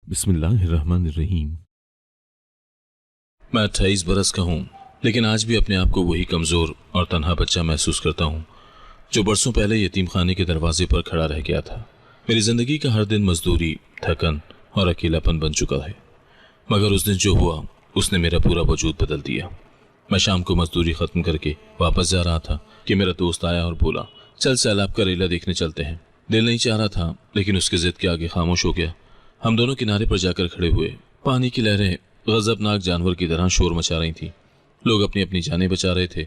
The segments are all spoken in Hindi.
बिस्मिल्लाहिर्रहमानिर्रहीम। मैं 28 बरस का हूँ, लेकिन आज भी अपने आप को वही कमज़ोर और तन्हा बच्चा महसूस करता हूँ जो बरसों पहले यतीम खाने के दरवाजे पर खड़ा रह गया था। मेरी ज़िंदगी का हर दिन मजदूरी, थकन और अकेलापन बन चुका है, मगर उस दिन जो हुआ उसने मेरा पूरा वजूद बदल दिया। मैं शाम को मजदूरी ख़त्म करके वापस जा रहा था कि मेरा दोस्त आया और बोला, चल सैलाब का रेला देखने चलते हैं। दिल नहीं चाह रहा था, लेकिन उसकी ज़िद के आगे खामोश हो गया। हम दोनों किनारे पर जाकर खड़े हुए। पानी की लहरें गजबनाक जानवर की तरह शोर मचा रही थीं। लोग अपनी अपनी जानें बचा रहे थे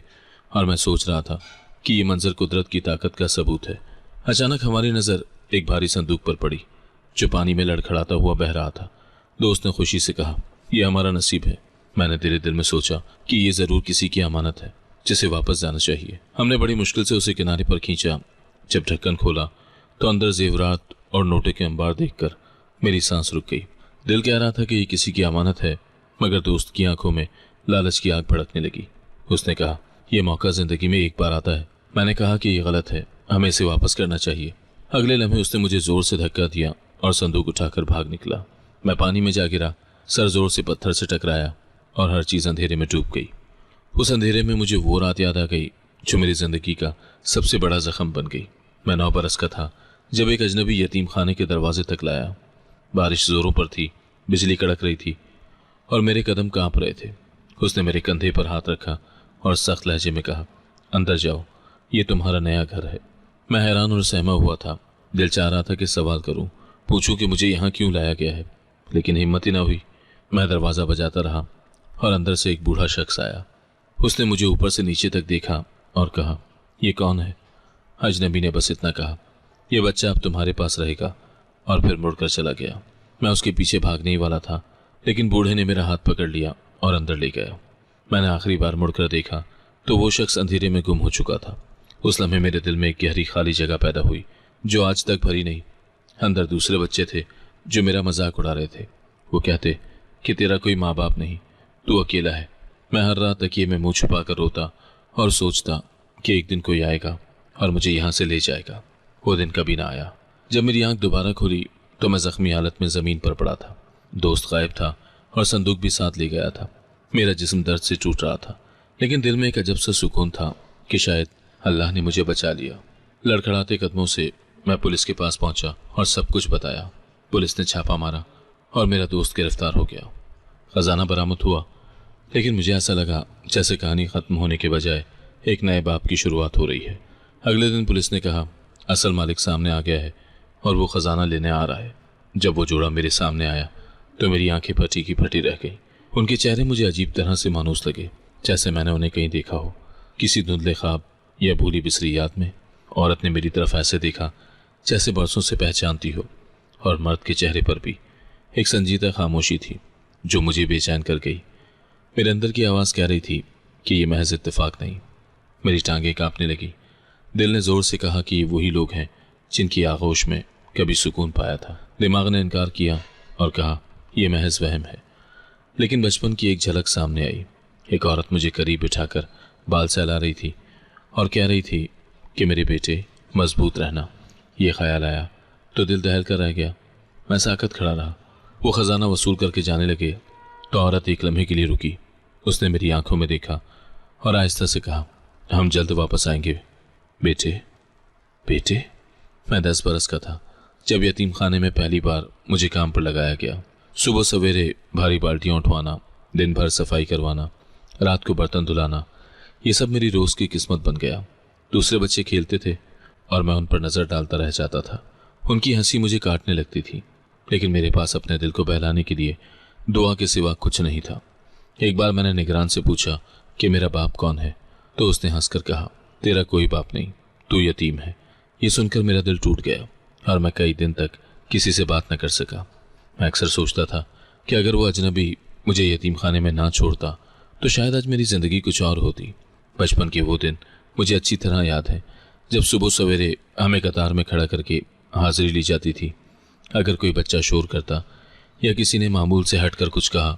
और मैं सोच रहा था कि ये मंजर कुदरत की ताकत का सबूत है। अचानक हमारी नज़र एक भारी संदूक पर पड़ी जो पानी में लड़खड़ाता हुआ बह रहा था। दोस्त ने खुशी से कहा, यह हमारा नसीब है। मैंने दिल दिल में सोचा कि ये ज़रूर किसी की अमानत है जिसे वापस जाना चाहिए। हमने बड़ी मुश्किल से उसे किनारे पर खींचा। जब ढक्कन खोला तो अंदर जेवरात और नोटे के अंबार देखकर मेरी सांस रुक गई। दिल कह रहा था कि ये किसी की अमानत है, मगर दोस्त की आंखों में लालच की आग भड़कने लगी। उसने कहा, यह मौका जिंदगी में एक बार आता है। मैंने कहा कि यह गलत है, हमें इसे वापस करना चाहिए। अगले लम्हे उसने मुझे जोर से धक्का दिया और संदूक उठाकर भाग निकला। मैं पानी में जा गिरा, सर जोर से पत्थर से टकराया और हर चीज़ अंधेरे में डूब गई। उस अंधेरे में मुझे वो रात याद आ गई जो मेरी जिंदगी का सबसे बड़ा जख्म बन गई। मैं 9 बरस का था जब एक अजनबी यतीम खाने के दरवाजे तक लाया। बारिश जोरों पर थी, बिजली कड़क रही थी और मेरे कदम कांप रहे थे। उसने मेरे कंधे पर हाथ रखा और सख्त लहजे में कहा, अंदर जाओ, ये तुम्हारा नया घर है। मैं हैरान और सहमा हुआ था। दिल चाह रहा था कि सवाल करूं, पूछूं कि मुझे यहाँ क्यों लाया गया है, लेकिन हिम्मत ही ना हुई। मैं दरवाज़ा बजाता रहा और अंदर से एक बूढ़ा शख्स आया। उसने मुझे ऊपर से नीचे तक देखा और कहा, ये कौन है? अजनबी ने बस इतना कहा, यह बच्चा अब तुम्हारे पास रहेगा, और फिर मुड़कर चला गया। मैं उसके पीछे भागने ही वाला था, लेकिन बूढ़े ने मेरा हाथ पकड़ लिया और अंदर ले गया। मैंने आखिरी बार मुड़कर देखा तो वो शख्स अंधेरे में गुम हो चुका था। उस लम्हे मेरे दिल में एक गहरी खाली जगह पैदा हुई जो आज तक भरी नहीं। अंदर दूसरे बच्चे थे जो मेरा मजाक उड़ा रहे थे। वो कहते कि तेरा कोई माँ बाप नहीं, तू अकेला है। मैं हर रात तकिए में मुंह छुपा कर रोता और सोचता कि एक दिन कोई आएगा और मुझे यहाँ से ले जाएगा। वो दिन कभी ना आया। जब मेरी आंख दोबारा खुली तो मैं जख्मी हालत में ज़मीन पर पड़ा था। दोस्त गायब था और संदूक भी साथ ले गया था। मेरा जिस्म दर्द से टूट रहा था, लेकिन दिल में एक अजब सा सुकून था कि शायद अल्लाह ने मुझे बचा लिया। लड़खड़ाते कदमों से मैं पुलिस के पास पहुंचा और सब कुछ बताया। पुलिस ने छापा मारा और मेरा दोस्त गिरफ्तार हो गया। खजाना बरामद हुआ, लेकिन मुझे ऐसा लगा जैसे कहानी ख़त्म होने के बजाय एक नए बाब की शुरुआत हो रही है। अगले दिन पुलिस ने कहा, असल मालिक सामने आ गया है और वो ख़जाना लेने आ रहा है। जब वो जोड़ा मेरे सामने आया तो मेरी आंखें फटी की फटी रह गई। उनके चेहरे मुझे अजीब तरह से मानूस लगे, जैसे मैंने उन्हें कहीं देखा हो, किसी धुंधले ख्वाब या भूली बिसरी याद में। औरत ने मेरी तरफ ऐसे देखा जैसे बरसों से पहचानती हो, और मर्द के चेहरे पर भी एक संजीदा खामोशी थी जो मुझे बेचैन कर गई। मेरे अंदर की आवाज़ कह रही थी कि ये महज इत्तेफाक नहीं। मेरी टांगें कांपने लगी। दिल ने ज़ोर से कहा कि ये वही लोग हैं जिनकी आगोश में कभी सुकून पाया था। दिमाग ने इनकार किया और कहा, यह महज वहम है। लेकिन बचपन की एक झलक सामने आई। एक औरत मुझे करीब बिठाकर बाल सहला रही थी और कह रही थी कि मेरे बेटे मजबूत रहना। ये ख्याल आया तो दिल दहल कर रह गया। मैं साकत खड़ा रहा। वो ख़जाना वसूल करके जाने लगे तो औरत एक लम्हे के लिए रुकी। उसने मेरी आंखों में देखा और आहिस्ता से कहा, हम जल्द वापस आएंगे बेटे। बेटे? मैं 10 बरस का था जब यतीम खाने में पहली बार मुझे काम पर लगाया गया। सुबह सवेरे भारी बाल्टियाँ उठवाना, दिन भर सफाई करवाना, रात को बर्तन धुलाना, ये सब मेरी रोज़ की किस्मत बन गया। दूसरे बच्चे खेलते थे और मैं उन पर नज़र डालता रह जाता था। उनकी हंसी मुझे काटने लगती थी, लेकिन मेरे पास अपने दिल को बहलाने के लिए दुआ के सिवा कुछ नहीं था। एक बार मैंने निगरान से पूछा कि मेरा बाप कौन है, तो उसने हंसकर कहा, तेरा कोई बाप नहीं, तू यतीम है। ये सुनकर मेरा दिल टूट गया और मैं कई दिन तक किसी से बात न कर सका। मैं अक्सर सोचता था कि अगर वो अजनबी मुझे यतीम खाने में ना छोड़ता तो शायद आज मेरी ज़िंदगी कुछ और होती। बचपन के वो दिन मुझे अच्छी तरह याद है जब सुबह सवेरे हमें कतार में खड़ा करके हाजिरी ली जाती थी। अगर कोई बच्चा शोर करता या किसी ने मामूल से हटकर कुछ कहा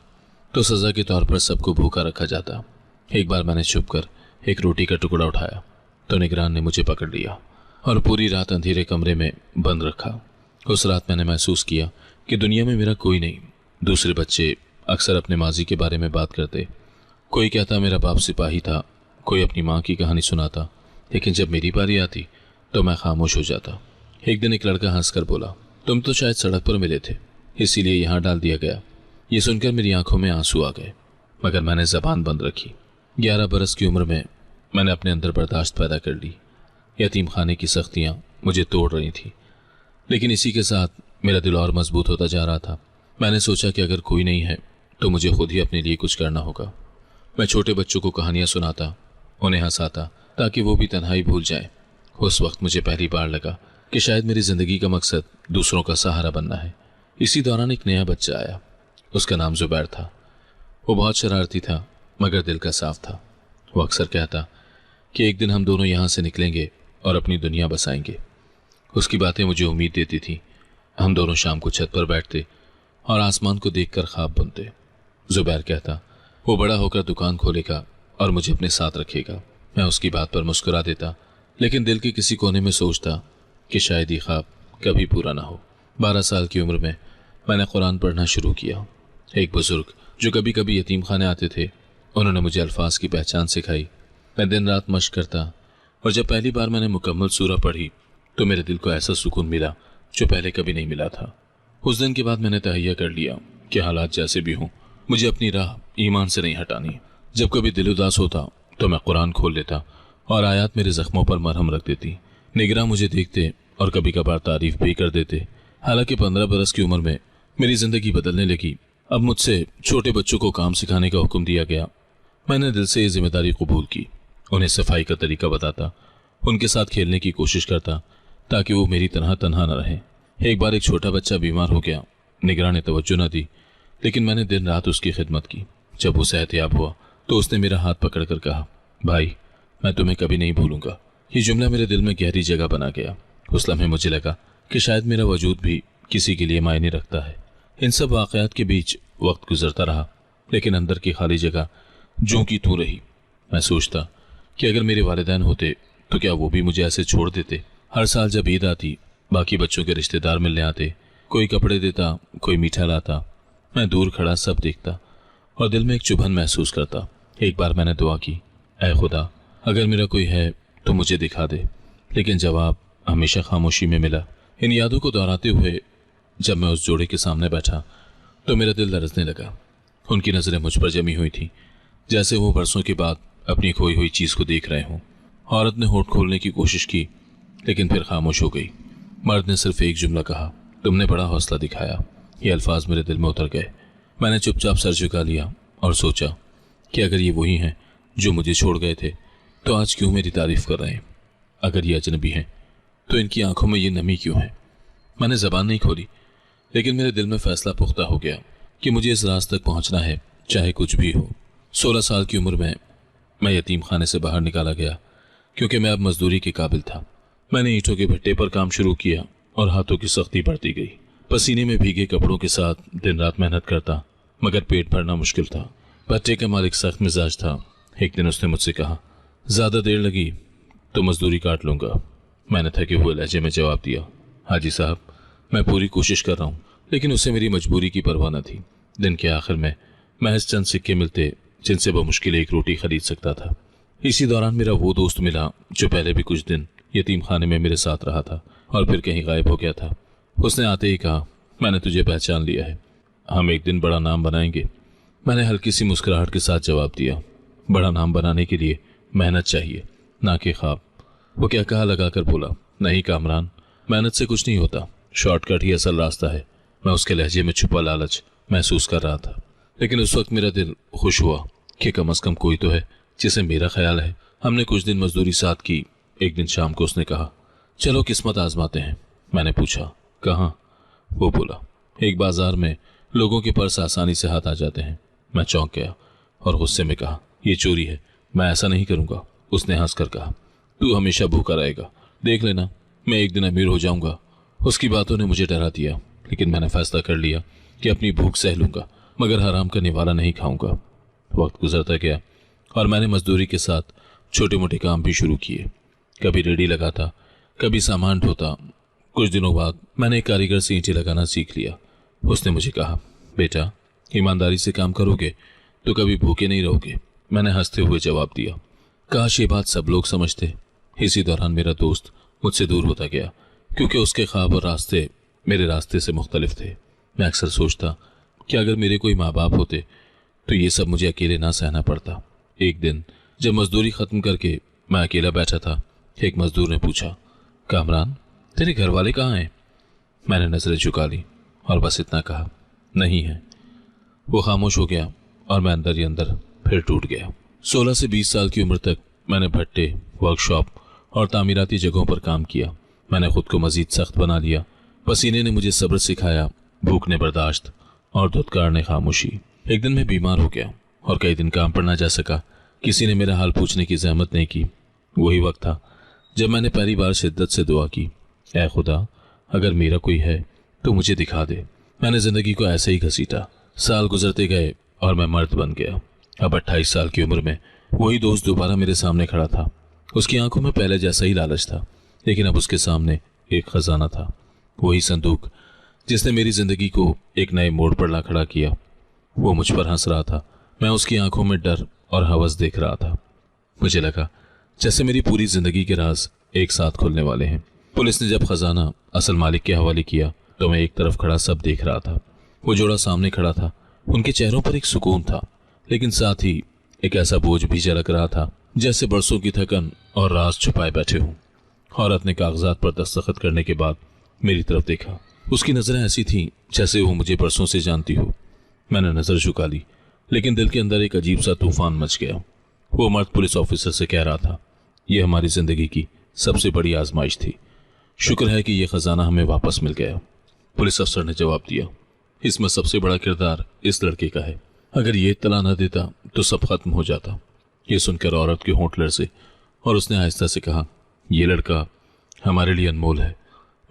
तो सज़ा के तौर पर सबको भूखा रखा जाता। एक बार मैंने छुपकर एक रोटी का टुकड़ा उठाया तो निगरान ने मुझे पकड़ लिया और पूरी रात अंधेरे कमरे में बंद रखा। उस रात मैंने महसूस किया कि दुनिया में मेरा कोई नहीं। दूसरे बच्चे अक्सर अपने माजी के बारे में बात करते। कोई कहता मेरा बाप सिपाही था, कोई अपनी माँ की कहानी सुनाता, लेकिन जब मेरी बारी आती तो मैं खामोश हो जाता। एक दिन एक लड़का हंसकर बोला, तुम तो शायद सड़क पर मिले थे, इसीलिए यहाँ डाल दिया गया। ये सुनकर मेरी आंखों में आंसू आ गए, मगर मैंने जबान बंद रखी। 11 बरस की उम्र में मैंने अपने अंदर बर्दाश्त पैदा कर ली। यतीम खाने की सख्तियाँ मुझे तोड़ रही थी, लेकिन इसी के साथ मेरा दिल और मजबूत होता जा रहा था। मैंने सोचा कि अगर कोई नहीं है तो मुझे खुद ही अपने लिए कुछ करना होगा। मैं छोटे बच्चों को कहानियाँ सुनाता, उन्हें हंसाता, ताकि वो भी तन्हाई भूल जाएं। उस वक्त मुझे पहली बार लगा कि शायद मेरी ज़िंदगी का मकसद दूसरों का सहारा बनना है। इसी दौरान एक नया बच्चा आया। उसका नाम जुबैर था। वो बहुत शरारती था, मगर दिल का साफ था। वो अक्सर कहता कि एक दिन हम दोनों यहाँ से निकलेंगे और अपनी दुनिया बसाएंगे। उसकी बातें मुझे उम्मीद देती थी। हम दोनों शाम को छत पर बैठते और आसमान को देखकर ख्वाब बुनते। जुबैर कहता वो बड़ा होकर दुकान खोलेगा और मुझे अपने साथ रखेगा। मैं उसकी बात पर मुस्कुरा देता, लेकिन दिल के किसी कोने में सोचता कि शायद ये ख्वाब कभी पूरा ना हो। 12 साल की उम्र में मैंने कुरान पढ़ना शुरू किया। एक बुजुर्ग जो कभी कभी यतीम खाने आते थे, उन्होंने मुझे अल्फाज की पहचान सिखाई। मैं दिन रात मश्क करता, और जब पहली बार मैंने मुकम्मल सूरह पढ़ी तो मेरे दिल को ऐसा सुकून मिला जो पहले कभी नहीं मिला था। उस दिन के बाद मैंने तहैया कर लिया कि हालात जैसे भी हों, मुझे अपनी राह ईमान से नहीं हटानी। जब कभी दिल उदास होता तो मैं कुरान खोल लेता और आयत मेरे जख्मों पर मरहम रख देती। निगरां मुझे देखते और कभी कभार तारीफ भी कर देते। हालांकि 15 बरस की उम्र में मेरी जिंदगी बदलने लगी। अब मुझसे छोटे बच्चों को काम सिखाने का हुक्म दिया गया। मैंने दिल से ये जिम्मेदारी कबूल की। उन्हें सफाई का तरीका बताता, उनके साथ खेलने की कोशिश करता, ताकि वो मेरी तरह तन्हा न रहे। एक बार एक छोटा बच्चा बीमार हो गया। निगरां ने तवज्जो न दी, लेकिन मैंने दिन रात उसकी खिदमत की। जब वो सेहतयाब हुआ तो उसने मेरा हाथ पकड़कर कहा, भाई मैं तुम्हें कभी नहीं भूलूंगा। ये जुमला मेरे दिल में गहरी जगह बना गया। उस लम्हे मुझे लगा कि शायद मेरा वजूद भी किसी के लिए मायने रखता है। इन सब वाकयात के बीच वक्त गुजरता रहा, लेकिन अंदर की खाली जगह जो की तू रही। मैं सोचता कि अगर मेरे वालिदैन होते तो क्या वो भी मुझे ऐसे छोड़ देते। हर साल जब ईद आती, बाकी बच्चों के रिश्तेदार मिलने आते, कोई कपड़े देता, कोई मीठा लाता। मैं दूर खड़ा सब देखता और दिल में एक चुभन महसूस करता। एक बार मैंने दुआ की, ऐ खुदा अगर मेरा कोई है तो मुझे दिखा दे, लेकिन जवाब हमेशा खामोशी में मिला। इन यादों को दोहराते हुए जब मैं उस जोड़े के सामने बैठा तो मेरा दिल लरजने लगा। उनकी नज़रें मुझ पर जमी हुई थी, जैसे वो बरसों के बाद अपनी खोई हुई चीज़ को देख रहे हों। औरत ने होठ खोलने की कोशिश की, लेकिन फिर खामोश हो गई। मर्द ने सिर्फ एक जुमला कहा, तुमने बड़ा हौसला दिखाया। ये अल्फाज मेरे दिल में उतर गए। मैंने चुपचाप सर झुका लिया और सोचा कि अगर ये वही हैं जो मुझे छोड़ गए थे तो आज क्यों मेरी तारीफ कर रहे हैं। अगर ये अजनबी हैं तो इनकी आंखों में ये नमी क्यों है। मैंने जबान नहीं खोली, लेकिन मेरे दिल में फैसला पुख्ता हो गया कि मुझे इस राज तक पहुंचना है, चाहे कुछ भी हो। 16 साल की उम्र में मैं यतीम खाने से बाहर निकाला गया, क्योंकि मैं अब मजदूरी के काबिल था। मैंने ईंटों के भट्टे पर काम शुरू किया और हाथों की सख्ती बढ़ती गई। पसीने में भीगे कपड़ों के साथ दिन रात मेहनत करता, मगर पेट भरना मुश्किल था। भट्टे का मालिक सख्त मिजाज था। एक दिन उसने मुझसे कहा, ज़्यादा देर लगी तो मजदूरी काट लूँगा। मैंने थके हुए लहजे में जवाब दिया, हाजी साहब मैं पूरी कोशिश कर रहा हूँ। लेकिन उसे मेरी मजबूरी की परवाह न थी। दिन के आखिर में महज चंद सिक्के मिलते जिनसे बमुश्किल एक रोटी खरीद सकता था। इसी दौरान मेरा वो दोस्त मिला जो पहले भी कुछ दिन यतीम खाने में मेरे साथ रहा था और फिर कहीं गायब हो गया था। उसने आते ही कहा, मैंने तुझे पहचान लिया है, हम एक दिन बड़ा नाम बनाएंगे। मैंने हल्की सी मुस्कुराहट के साथ जवाब दिया, बड़ा नाम बनाने के लिए मेहनत चाहिए, ना कि ख्वाब। वो क्या कहा लगा कर बोला, नहीं कामरान, मेहनत से कुछ नहीं होता, शॉर्टकट ही असल रास्ता है। मैं उसके लहजे में छुपा लालच महसूस कर रहा था, लेकिन उस वक्त मेरा दिल खुश हुआ कि कम अज कम कोई तो है जिसे मेरा ख्याल है। हमने कुछ दिन मजदूरी साथ की। एक दिन शाम को उसने कहा, चलो किस्मत आजमाते हैं। मैंने पूछा, कहाँ? वो बोला, एक बाजार में लोगों के पर्स आसानी से हाथ आ जाते हैं। मैं चौंक गया और गुस्से में कहा, ये चोरी है, मैं ऐसा नहीं करूँगा। उसने हंसकर कहा, तू हमेशा भूखा रहेगा, देख लेना मैं एक दिन अमीर हो जाऊँगा। उसकी बातों ने मुझे डरा दिया, लेकिन मैंने फैसला कर लिया कि अपनी भूख सह लूँगा, मगर हराम का निवाला नहीं खाऊंगा। वक्त गुजरता गया और मैंने मजदूरी के साथ छोटे मोटे काम भी शुरू किए। कभी रेडी लगाता, कभी सामान ढोता। कुछ दिनों बाद मैंने एक कारीगर से ईंटें लगाना सीख लिया। उसने मुझे कहा, बेटा ईमानदारी से काम करोगे तो कभी भूखे नहीं रहोगे। मैंने हंसते हुए जवाब दिया। काश ये बात सब लोग समझते। इसी दौरान मेरा दोस्त मुझसे दूर होता गया, क्योंकि उसके ख्वाब और रास्ते मेरे रास्ते से मुख्तलिफ थे। मैं अक्सर सोचता कि अगर मेरे कोई माँ बाप होते तो ये सब मुझे अकेले ना सहना पड़ता। एक दिन जब मजदूरी ख़त्म करके मैं अकेला बैठा था, एक मजदूर ने पूछा, कामरान तेरे घर वाले कहाँ हैं? मैंने नजरें झुका ली और बस इतना कहा, नहीं है। वो खामोश हो गया और मैं अंदर ही अंदर फिर टूट गया। 16 से 20 साल की उम्र तक मैंने भट्टे, वर्कशॉप और तामीराती जगहों पर काम किया। मैंने खुद को मजीद सख्त बना लिया। पसीने ने मुझे सब्र सिखाया, भूख ने बर्दाश्त और धुतकार ने खामोशी। एक दिन मैं बीमार हो गया और कई दिन काम पर ना जा सका। किसी ने मेरा हाल पूछने की जहमत नहीं की। वही वक्त था जब मैंने पहली बार शिद्दत से दुआ की, ऐ खुदा अगर मेरा कोई है तो मुझे दिखा दे। मैंने जिंदगी को ऐसे ही घसीटा। साल गुजरते गए और मैं मर्द बन गया। अब 28 साल की उम्र में वही दोस्त दोबारा मेरे सामने खड़ा था। उसकी आंखों में पहले जैसा ही लालच था, लेकिन अब उसके सामने एक खजाना था। वही संदूक जिसने मेरी जिंदगी को एक नए मोड़ पर ला खड़ा किया। वो मुझ पर हंस रहा था। मैं उसकी आंखों में डर और हवस देख रहा था। मुझे लगा जैसे मेरी पूरी जिंदगी के राज एक साथ खुलने वाले हैं। पुलिस ने जब खजाना असल मालिक के हवाले किया तो मैं एक तरफ खड़ा सब देख रहा था। वो जोड़ा सामने खड़ा था। उनके चेहरों पर एक सुकून था, लेकिन साथ ही एक ऐसा बोझ भी झलक रहा था जैसे बरसों की थकन और राज छुपाए बैठे हों। औरत ने कागजात पर दस्तखत करने के बाद मेरी तरफ देखा। उसकी नजरें ऐसी थीं जैसे वो मुझे बरसों से जानती हो। मैंने नजर झुका ली, लेकिन दिल के अंदर एक अजीब सा तूफान मच गया। वो मर्द पुलिस ऑफिसर से कह रहा था, यह हमारी जिंदगी की सबसे बड़ी आजमाइश थी। शुक्र है कि यह खजाना हमें वापस मिल गया। पुलिस अफसर ने जवाब दिया, इसमें सबसे बड़ा किरदार इस लड़के का है। अगर ये इत्तला न देता तो सब खत्म हो जाता। ये सुनकर औरत के होंठ लरसे और उसने आहिस्ता से कहा, यह लड़का हमारे लिए अनमोल है।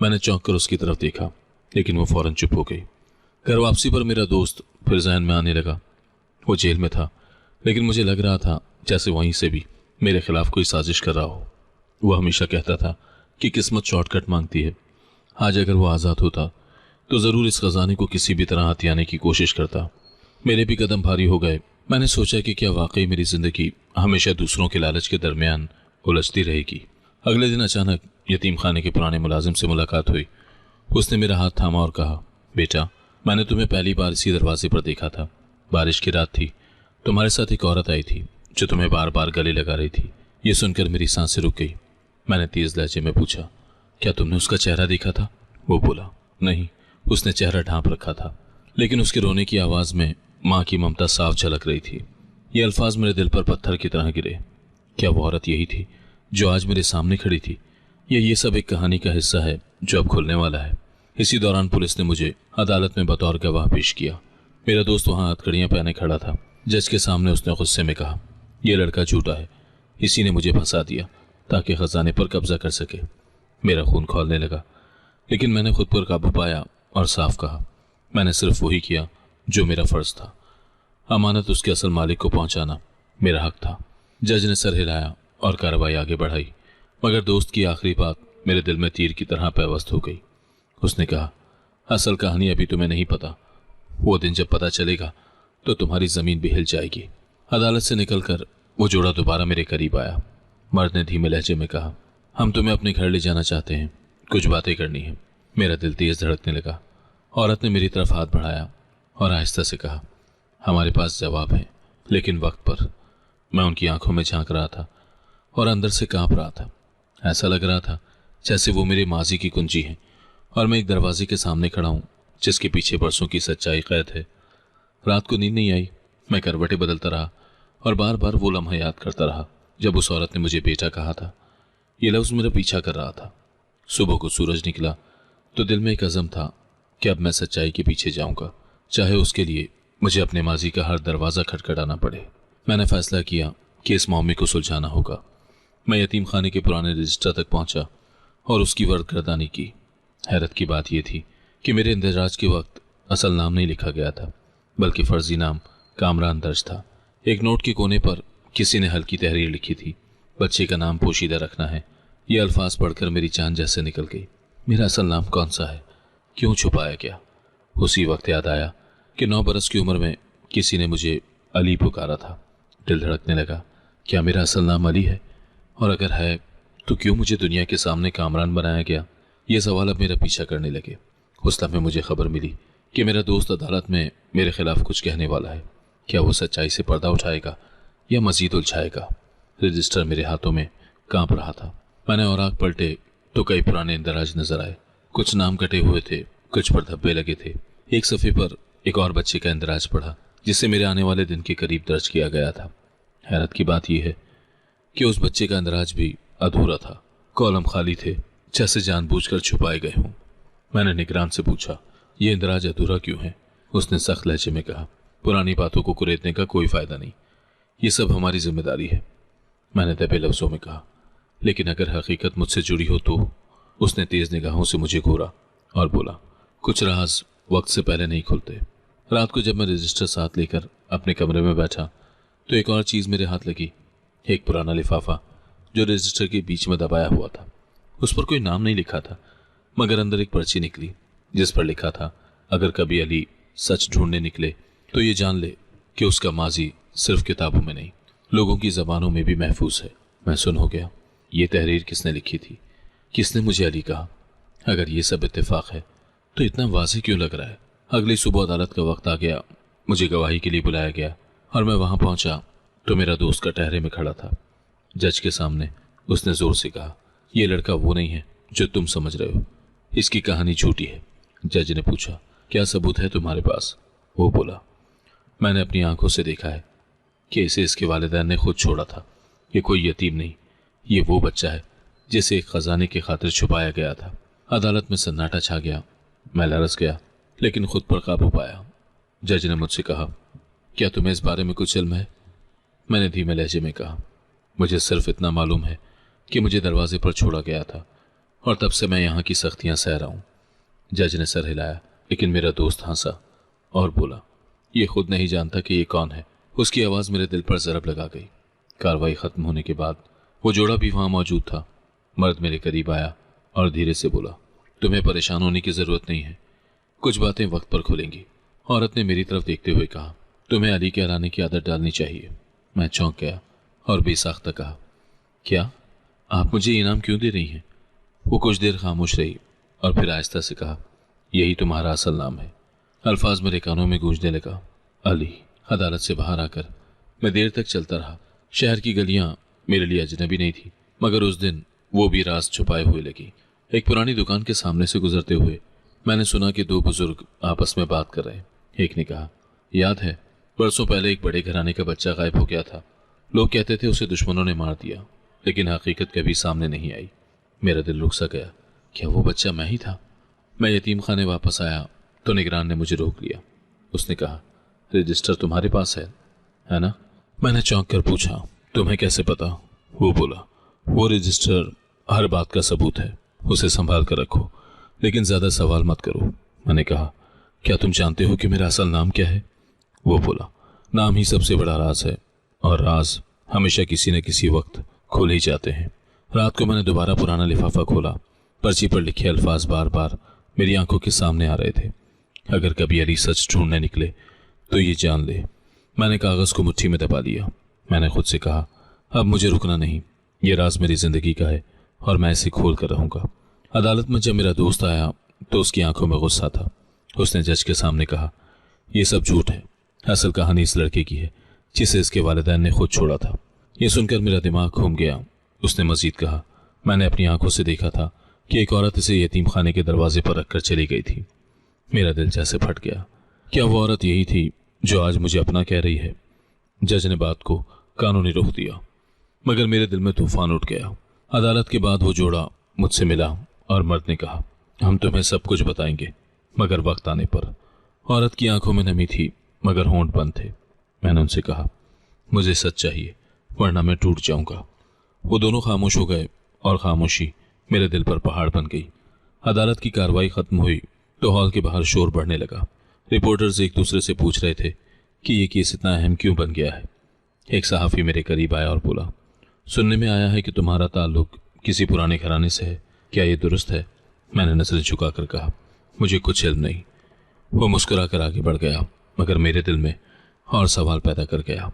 मैंने चौंक कर उसकी तरफ देखा, लेकिन वो फौरन चुप हो गई। घर वापसी पर मेरा दोस्त फिर जहन में आने लगा। वो जेल में था, लेकिन मुझे लग रहा था जैसे वहीं से भी मेरे खिलाफ कोई साजिश कर रहा हो। वो हमेशा कहता था कि किस्मत शॉर्टकट मांगती है। आज अगर वो आज़ाद होता तो ज़रूर इस खजाने को किसी भी तरह हथियाने की कोशिश करता। मेरे भी कदम भारी हो गए। मैंने सोचा कि क्या वाकई मेरी ज़िंदगी हमेशा दूसरों के लालच के दरमियान उलझती रहेगी। अगले दिन अचानक यतीम खाने के पुराने मुलाजिम से मुलाकात हुई। उसने मेरा हाथ थामा और कहा, बेटा मैंने तुम्हें पहली बार इसी दरवाजे पर देखा था। बारिश की रात थी। तुम्हारे साथ एक औरत आई थी जो तुम्हें बार बार गले लगा रही थी। ये सुनकर मेरी सांसें रुक गई। मैंने तेज लहजे में पूछा, क्या तुमने उसका चेहरा देखा था? वो बोला, नहीं, उसने चेहरा ढांप रखा था, लेकिन उसके रोने की आवाज़ में माँ की ममता साफ झलक रही थी। ये अल्फाज मेरे दिल पर पत्थर की तरह गिरे। क्या वो औरत यही थी जो आज मेरे सामने खड़ी थी? ये सब एक कहानी का हिस्सा है जो अब खुलने वाला है। इसी दौरान पुलिस ने मुझे अदालत में बतौर गवाह पेश किया। मेरा दोस्त वहाँ हथकड़ियाँ पहने खड़ा था। जज के सामने उसने गुस्से में कहा, यह लड़का झूठा है, इसी ने मुझे फंसा दिया ताकि खजाने पर कब्जा कर सके। मेरा खून खौलने लगा, लेकिन मैंने खुद पर काबू पाया और साफ कहा, मैंने सिर्फ वही किया जो मेरा फर्ज था। अमानत उसके असल मालिक को पहुंचाना मेरा हक था। जज ने सर हिलाया और कार्रवाई आगे बढ़ाई, मगर दोस्त की आखिरी बात मेरे दिल में तीर की तरह पैवस्त हो गई। उसने कहा, असल कहानी अभी तुम्हें नहीं पता। वो दिन जब पता चलेगा तो तुम्हारी जमीन भी हिल जाएगी। अदालत से निकलकर वो जोड़ा दोबारा मेरे करीब आया। मर्द ने धीमे लहजे में कहा, हम तुम्हें अपने घर ले जाना चाहते हैं, कुछ बातें करनी है। मेरा दिल तेज धड़कने लगा। औरत ने मेरी तरफ हाथ बढ़ाया और आहिस्ता से कहा, हमारे पास जवाब है, लेकिन वक्त पर। मैं उनकी आंखों में झांक रहा था और अंदर से कांप रहा था। ऐसा लग रहा था जैसे वो मेरे माजी की कुंजी है और मैं एक दरवाजे के सामने खड़ा हूँ जिसके पीछे बरसों की सच्चाई कैद है। रात को नींद नहीं आई। मैं करवटें बदलता रहा और बार बार वो लम्हा याद करता रहा जब उस औरत ने मुझे बेटा कहा था। ये लफ्ज़ मेरा पीछा कर रहा था। सुबह को सूरज निकला तो दिल में एक अज़म था कि अब मैं सच्चाई के पीछे जाऊंगा, चाहे उसके लिए मुझे अपने माजी का हर दरवाज़ा खटखटाना पड़े। मैंने फैसला किया कि इस मामले को सुलझाना होगा। मैं यतीम खाने के पुराने रजिस्टर तक पहुंचा और उसकी वर्दगर्दानी की। हैरत की बात यह थी कि मेरे इंदराज के वक्त असल नाम नहीं लिखा गया था, बल्कि फर्जी नाम कामरान दर्ज था। एक नोट के कोने पर किसी ने हल्की तहरीर लिखी थी, बच्चे का नाम पोशीदा रखना है। ये अल्फाज पढ़कर मेरी जान जैसे निकल गई। मेरा असल नाम कौन सा है? क्यों छुपाया गया? उसी वक्त याद आया कि 9 बरस की उम्र में किसी ने मुझे अली पुकारा था। दिल धड़कने लगा, क्या मेरा असल नाम अली है? और अगर है तो क्यों मुझे दुनिया के सामने कामरान बनाया गया? ये सवाल अब मेरा पीछा करने लगे। उस लम्हे मुझे खबर मिली कि मेरा दोस्त अदालत में मेरे खिलाफ कुछ कहने वाला है। क्या वो सच्चाई से पर्दा उठाएगा या मजीद उलझाएगा? रजिस्टर मेरे हाथों में कांप रहा था। मैंने औराक पलटे तो कई पुराने इंदराज नजर आए। कुछ नाम कटे हुए थे, कुछ पर धब्बे लगे थे। एक सफ़े पर एक और बच्चे का इंदराज पढ़ा जिसे मेरे आने वाले दिन के करीब दर्ज किया गया था। हैरत की बात यह है कि उस बच्चे का इंदराज भी अधूरा था। कॉलम खाली थे, जैसे जानबूझकर छुपाए गए हों। मैंने निगरान से पूछा, यह इंदराज अधूरा क्यों है? उसने सख्त लहजे में कहा, पुरानी बातों को कुरेदने का कोई फायदा नहीं, ये सब हमारी जिम्मेदारी है। मैंने दबे लफ्जों में कहा, लेकिन अगर हकीकत मुझसे जुड़ी हो तो? उसने तेज निगाहों से मुझे घूरा और बोला, कुछ राज वक्त से पहले नहीं खुलते। रात को जब मैं रजिस्टर साथ लेकर अपने कमरे में बैठा तो एक और चीज मेरे हाथ लगी। एक पुराना लिफाफा जो रजिस्टर के बीच में दबाया हुआ था। उस पर कोई नाम नहीं लिखा था, मगर अंदर एक पर्ची निकली जिस पर लिखा था, अगर कभी अली सच ढूंढने निकले तो ये जान ले कि उसका माजी सिर्फ किताबों में नहीं, लोगों की जबानों में भी महफूज है। मैं सुन हो गया, ये तहरीर किसने लिखी थी? किसने मुझे अली कहा? अगर ये सब इत्तेफाक है तो इतना वाज़ेह क्यों लग रहा है? अगली सुबह अदालत का वक्त आ गया। मुझे गवाही के लिए बुलाया गया और मैं वहां पहुंचा तो मेरा दोस्त कटहरे में खड़ा था। जज के सामने उसने जोर से कहा, यह लड़का वो नहीं है जो तुम समझ रहे हो, इसकी कहानी झूठी है। जज ने पूछा, क्या सबूत है तुम्हारे पास? वो बोला, मैंने अपनी आंखों से देखा है कि इसे इसके वालिदैन ने खुद छोड़ा था। ये कोई यतीम नहीं, ये वो बच्चा है जिसे एक खजाने की खातिर छुपाया गया था। अदालत में सन्नाटा छा गया। मैं लरस गया लेकिन खुद पर काबू पाया। जज ने मुझसे कहा, क्या तुम्हें इस बारे में कुछ इल्म है? मैंने धीमे लहजे में कहा, मुझे सिर्फ इतना मालूम है कि मुझे दरवाजे पर छोड़ा गया था और तब से मैं यहाँ की सख्तियां सह रहा हूं। जज ने सर हिलाया लेकिन मेरा दोस्त हंसा और बोला, ये खुद नहीं जानता कि ये कौन है। उसकी आवाज मेरे दिल पर जरब लगा गई। कार्रवाई खत्म होने के बाद वो जोड़ा भी वहां मौजूद था। मर्द मेरे करीब आया और धीरे से बोला, तुम्हें परेशान होने की जरूरत नहीं है, कुछ बातें वक्त पर खुलेंगी। औरत ने मेरी तरफ देखते हुए कहा, तुम्हें अली कहलाने की आदत डालनी चाहिए। मैं चौंक गया और बेसाख्ता कहा, क्या आप मुझे इनाम क्यों दे रही हैं? वो कुछ देर खामोश रही और फिर आहिस्ता से कहा, यही तुम्हारा असल नाम है। अल्फाज मेरे कानों में गूंजने लगा, अली। अदालत से बाहर आकर मैं देर तक चलता रहा। शहर की गलियां मेरे लिए अजनबी नहीं थी, मगर उस दिन वो भी राज छुपाए हुए लगी। एक पुरानी दुकान के सामने से गुजरते हुए मैंने सुना कि दो बुजुर्ग आपस में बात कर रहे हैं। एक ने कहा, याद है बरसों पहले एक बड़े घराने का बच्चा गायब हो गया था। लोग कहते थे उसे दुश्मनों ने मार दिया, लेकिन हकीकत कभी सामने नहीं आई। मेरा दिल रुक सा गया, क्या वो बच्चा मैं ही था? मैं यतीम खाने वापस आया तो निगरान ने मुझे रोक लिया। उसने कहा, रजिस्टर तुम्हारे पास है ना? मैंने चौंक कर पूछा, तुम्हें कैसे पता? वो बोला, वो रजिस्टर हर बात का सबूत है, उसे संभाल कर रखो, लेकिन ज्यादा सवाल मत करो। मैंने कहा, क्या तुम जानते हो कि मेरा असल नाम क्या है? वो बोला, नाम ही सबसे बड़ा राज है और राज हमेशा किसी न किसी वक्त खुल ही जाते हैं। रात को मैंने दोबारा पुराना लिफाफा खोला। पर्ची पर लिखे अल्फाज बार बार मेरी आंखों के सामने आ रहे थे, अगर कभी अली सच ढूंढने निकले तो ये जान ले। मैंने कागज को मुट्ठी में दबा लिया। मैंने खुद से कहा, अब मुझे रुकना नहीं, ये राज मेरी जिंदगी का है और मैं इसे खोल कर रहूंगा। अदालत में जब मेरा दोस्त आया तो उसकी आंखों में गुस्सा था। उसने जज के सामने कहा, यह सब झूठ है, असल कहानी इस लड़के की है जिसे इसके वालिदैन ने खुद छोड़ा था। यह सुनकर मेरा दिमाग घूम गया। उसने मजीद कहा, मैंने अपनी आंखों से देखा था कि एक औरत इसे यतीम खाने के दरवाजे पर रखकर चली गई थी। मेरा दिल जैसे फट गया। क्या वो औरत यही थी जो आज मुझे अपना कह रही है? जज ने बात को कानूनी रुख दिया, मगर मेरे दिल में तूफान उठ गया। अदालत के बाद वो जोड़ा मुझसे मिला और मर्द ने कहा, हम तुम्हें सब कुछ बताएंगे, मगर वक्त आने पर। औरत की आंखों में नमी थी मगर होंठ बंद थे। मैंने उनसे कहा, मुझे सच चाहिए वरना मैं टूट जाऊंगा। वो दोनों खामोश हो गए और खामोशी मेरे दिल पर पहाड़ बन गई। अदालत की कार्रवाई खत्म हुई तो हॉल के बाहर शोर बढ़ने लगा। रिपोर्टर्स एक दूसरे से पूछ रहे थे कि ये केस इतना अहम क्यों बन गया है। एक सहाफ़ी मेरे करीब आया और बोला, सुनने में आया है कि तुम्हारा ताल्लुक किसी पुराने घराने से है, क्या ये दुरुस्त है? मैंने नजरें झुकाकर कहा, मुझे कुछ इल्म नहीं। वो मुस्कुराकर आगे बढ़ गया, मगर मेरे दिल में और सवाल पैदा कर गया।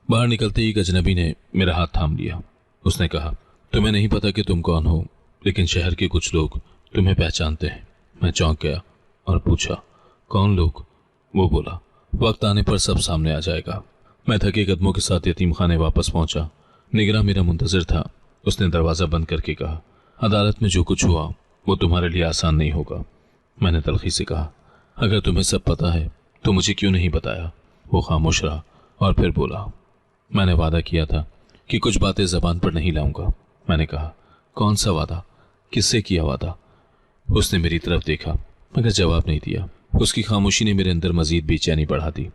बाहर निकलते ही एक अजनबी ने मेरा हाथ थाम लिया। उसने कहा, तुम्हें नहीं पता कि तुम कौन हो, लेकिन शहर के कुछ लोग तुम्हें पहचानते हैं। मैं चौंक गया और पूछा, कौन लोग? वो बोला, वक्त आने पर सब सामने आ जाएगा। मैं थके कदमों के साथ यतीम खाने वापस पहुंचा। निगरान मेरा मुंतजिर था। उसने दरवाज़ा बंद करके कहा, अदालत में जो कुछ हुआ वो तुम्हारे लिए आसान नहीं होगा। मैंने तलखी से कहा, अगर तुम्हें सब पता है तो मुझे क्यों नहीं बताया? वो खामोश रहा और फिर बोला, मैंने वादा किया था कि कुछ बातें ज़बान पर नहीं लाऊंगा। मैंने कहा, कौन सा वादा? किससे किया वादा? उसने मेरी तरफ देखा मगर जवाब नहीं दिया। उसकी खामोशी ने मेरे अंदर मजीद बेचैनी बढ़ा दी।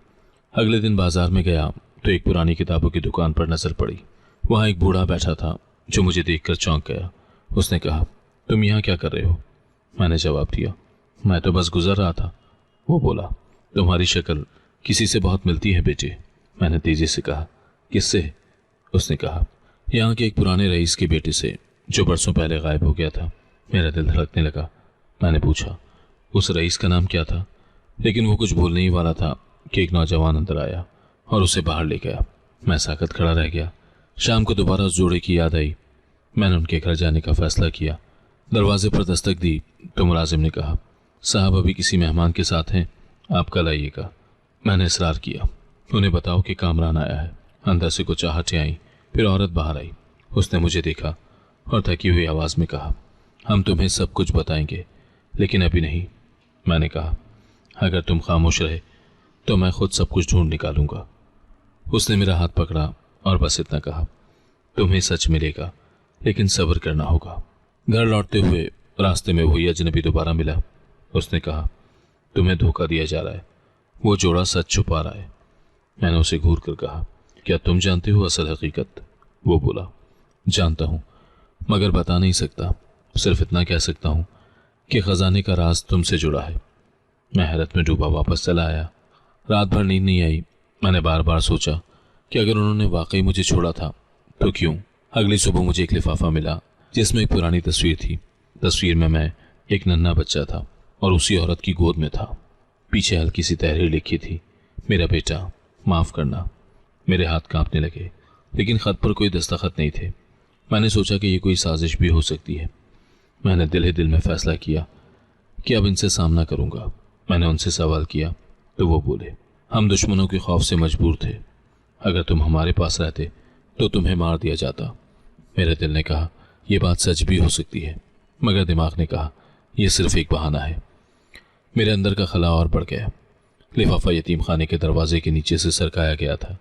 अगले दिन बाजार में गया तो एक पुरानी किताबों की दुकान पर नजर पड़ी। वहाँ एक बूढ़ा बैठा था जो मुझे देखकर चौंक गया। उसने कहा, तुम यहाँ क्या कर रहे हो? मैंने जवाब दिया, मैं तो बस गुजर रहा था। वो बोला, तुम्हारी शक्ल किसी से बहुत मिलती है बेटे। मैंने तेजी से कहा, किससे? उसने कहा, यहाँ के एक पुराने रईस के बेटे से जो बरसों पहले गायब हो गया था। मेरा दिल धड़कने लगा। मैंने पूछा, उस रईस का नाम क्या था? लेकिन वो कुछ बोलने ही वाला था कि एक नौजवान अंदर आया और उसे बाहर ले गया। मैं साकत खड़ा रह गया। शाम को दोबारा उस जोड़े की याद आई। मैंने उनके घर जाने का फैसला किया। दरवाजे पर दस्तक दी तो मुलाजिम ने कहा, साहब अभी किसी मेहमान के साथ हैं, आप कल आइएगा। मैंने इसरार किया, उन्हें बताओ कि कामरान आया है। अंदर से कुछ आहटें आई, फिर औरत बाहर आई। उसने मुझे देखा और थकी हुई आवाज़ में कहा, हम तुम्हें सब कुछ बताएंगे, लेकिन अभी नहीं। मैंने कहा, अगर तुम खामोश रहे तो मैं खुद सब कुछ ढूंढ निकालूंगा। उसने मेरा हाथ पकड़ा और बस इतना कहा, तुम्हें सच मिलेगा, लेकिन सब्र करना होगा। घर लौटते हुए रास्ते में वही अजनबी दोबारा मिला। उसने कहा, तुम्हें धोखा दिया जा रहा है, वो जोड़ा सच छुपा रहा है। मैंने उसे घूर कर कहा, क्या तुम जानते हो असल हकीकत? वो बोला, जानता हूँ, मगर बता नहीं सकता। सिर्फ इतना कह सकता हूँ कि खजाने का राज तुमसे जुड़ा है। मैं हैरत में डूबा वापस चला आया। रात भर नींद नहीं आई। मैंने बार बार सोचा कि अगर उन्होंने वाकई मुझे छोड़ा था तो क्यों? अगली सुबह मुझे एक लिफाफा मिला जिसमें एक पुरानी तस्वीर थी। तस्वीर में मैं एक नन्हा बच्चा था और उसी औरत की गोद में था। पीछे हल्की सी तहरीर लिखी थी, मेरा बेटा, माफ़ करना। मेरे हाथ कांपने लगे, लेकिन ख़त पर कोई दस्तखत नहीं थे। मैंने सोचा कि ये कोई साजिश भी हो सकती है। मैंने दिल ही दिल में फ़ैसला किया कि अब इनसे सामना करूंगा। मैंने उनसे सवाल किया तो वो बोले, हम दुश्मनों के खौफ से मजबूर थे। अगर तुम हमारे पास रहते तो तुम्हें मार दिया जाता। मेरे दिल ने कहा, यह बात सच भी हो सकती है, मगर दिमाग ने कहा, यह सिर्फ एक बहाना है। मेरे अंदर का खला और बढ़ गया। लिफाफा यतीम खाने के दरवाजे के नीचे से सरकाया गया था।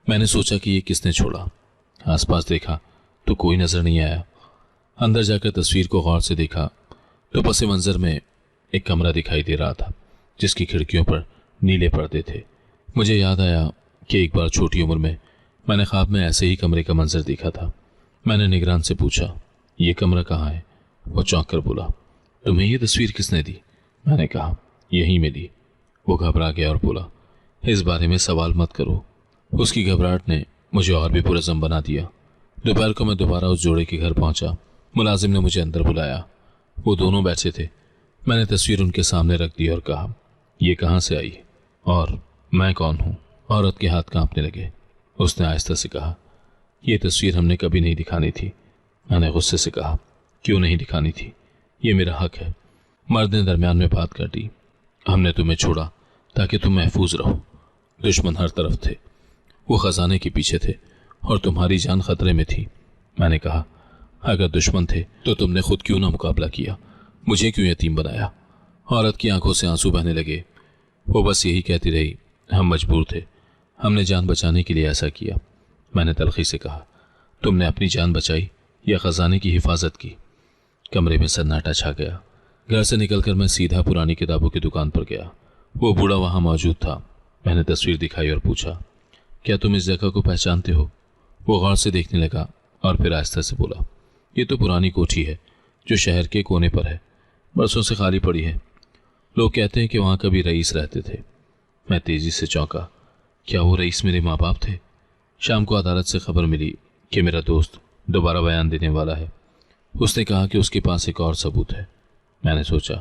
मैंने सोचा कि ये किसने छोड़ा। आसपास देखा तो कोई नजर नहीं आया। अंदर जाकर तस्वीर को गौर से देखा तो पस मंजर में एक कमरा दिखाई दे रहा था जिसकी खिड़कियों पर नीले पर्दे थे। मुझे याद आया कि एक बार छोटी उम्र में मैंने ख्वाब में ऐसे ही कमरे का मंजर देखा था। मैंने निगरान से पूछा, ये कमरा कहाँ है? वो चौंक कर बोला, तुम्हें ये तस्वीर किसने दी? मैंने कहा, यहीं मिली। वो घबरा गया और बोला, इस बारे में सवाल मत करो। उसकी घबराहट ने मुझे और भी पुरज़म बना दिया। दोपहर को मैं दोबारा उस जोड़े के घर पहुंचा। मुलाजिम ने मुझे अंदर बुलाया। वो दोनों बैठे थे। मैंने तस्वीर उनके सामने रख दी और कहा, ये कहाँ से आई और मैं कौन हूँ? औरत के हाथ कांपने लगे। उसने आहिस्ता से कहा, यह तस्वीर हमने कभी नहीं दिखानी थी। मैंने गुस्से से कहा, क्यों नहीं दिखानी थी? ये मेरा हक है। मर्द ने दरमियान में बात कर दी, हमने तुम्हें छोड़ा ताकि तुम महफूज रहो। दुश्मन हर तरफ थे, वो खजाने के पीछे थे और तुम्हारी जान खतरे में थी। मैंने कहा, अगर दुश्मन थे तो तुमने खुद क्यों ना मुकाबला किया? मुझे क्यों यतीम बनाया? औरत की आंखों से आंसू बहने लगे। वो बस यही कहती रही, हम मजबूर थे, हमने जान बचाने के लिए ऐसा किया। मैंने तलखी से कहा, तुमने अपनी जान बचाई या खजाने की हिफाजत की? कमरे में सन्नाटा छा गया। घर से निकलकर मैं सीधा पुरानी किताबों की दुकान पर गया। वो बूढ़ा वहाँ मौजूद था। मैंने तस्वीर दिखाई और पूछा, क्या तुम इस जगह को पहचानते हो? वो गौर से देखने लगा और फिर आहिस्ता से बोला, ये तो पुरानी कोठी है जो शहर के कोने पर है, बरसों से खाली पड़ी है। लोग कहते हैं कि वहाँ कभी रईस रहते थे। मैं तेजी से चौंका, क्या वो रईस मेरे माँ बाप थे? शाम को अदालत से खबर मिली कि मेरा दोस्त दोबारा बयान देने वाला है। उसने कहा कि उसके पास एक और सबूत है। मैंने सोचा